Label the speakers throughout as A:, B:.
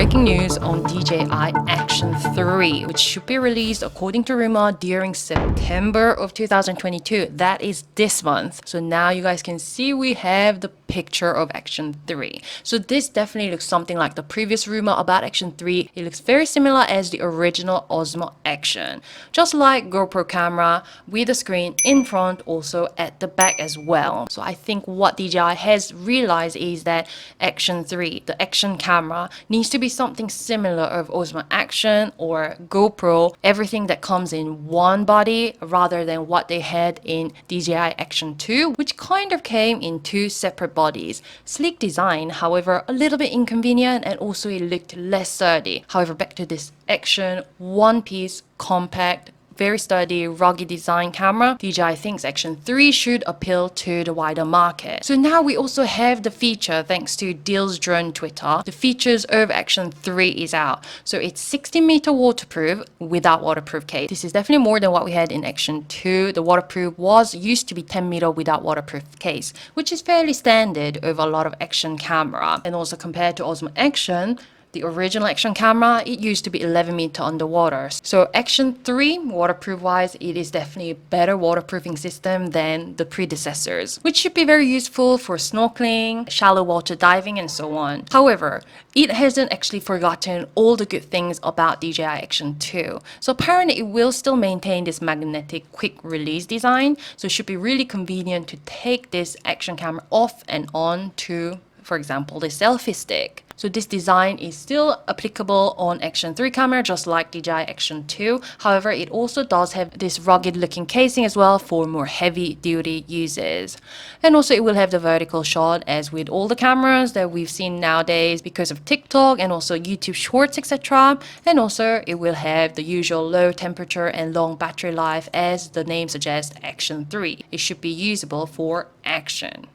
A: breaking news on DJI Action 3, which should be released according to rumor during September of 2022. That is this month. So now you guys can see we have the picture of Action 3. So this definitely looks something like the previous rumor about Action 3. It looks very similar as the original Osmo Action. Just like GoPro camera with a screen in front, also at the back as well. So I think what DJI has realized is that Action 3, the action camera, needs to be something similar of Osmo Action or GoPro, everything that comes in one body rather than what they had in DJI Action 2, which kind of came in two separate bodies. Sleek design, however, a little bit inconvenient, and also it looked less sturdy. However, back to this Action, one piece, compact, very sturdy, rugged design camera, DJI thinks Action 3 should appeal to the wider market. So now we also have the feature, thanks to Deal's Drone Twitter, the features of Action 3 is out. So it's 60-meter waterproof without waterproof case. This is definitely more than what we had in Action 2. The waterproof used to be 10-meter without waterproof case, which is fairly standard over a lot of action camera. And also compared to Osmo Action, the original Action camera, it used to be 11 meter underwater. So Action 3, waterproof wise, it is definitely a better waterproofing system than the predecessors, which should be very useful for snorkeling, shallow water diving, and so on. However, it hasn't actually forgotten all the good things about DJI Action 2. So apparently it will still maintain this magnetic quick release design. So it should be really convenient to take this action camera off and on to, for example, the selfie stick. So this design is still applicable on Action 3 camera, just like DJI Action 2. However, it also does have this rugged looking casing as well for more heavy duty users. And also it will have the vertical shot as with all the cameras that we've seen nowadays because of TikTok and also YouTube Shorts, etc. And also it will have the usual low temperature and long battery life as the name suggests, Action 3. It should be usable for action.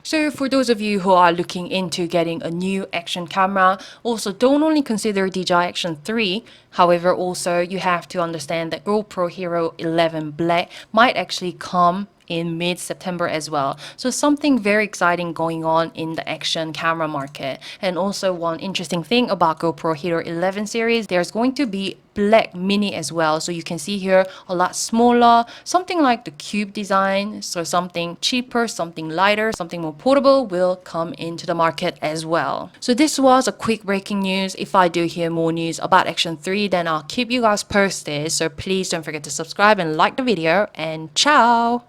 A: So for those of you who are looking into getting a new action camera, also don't only consider DJI Action 3, however also you have to understand that GoPro Hero 11 Black might actually come in mid-September as well. So something very exciting going on in the action camera market. And also one interesting thing about GoPro Hero 11 series, there's going to be Black Mini as well. So you can see here a lot smaller, something like the cube design. So something cheaper, something lighter, something more portable will come into the market as well. So this was a quick breaking news. If I do hear more news about Action 3, then I'll keep you guys posted. So please don't forget to subscribe and like the video, and ciao!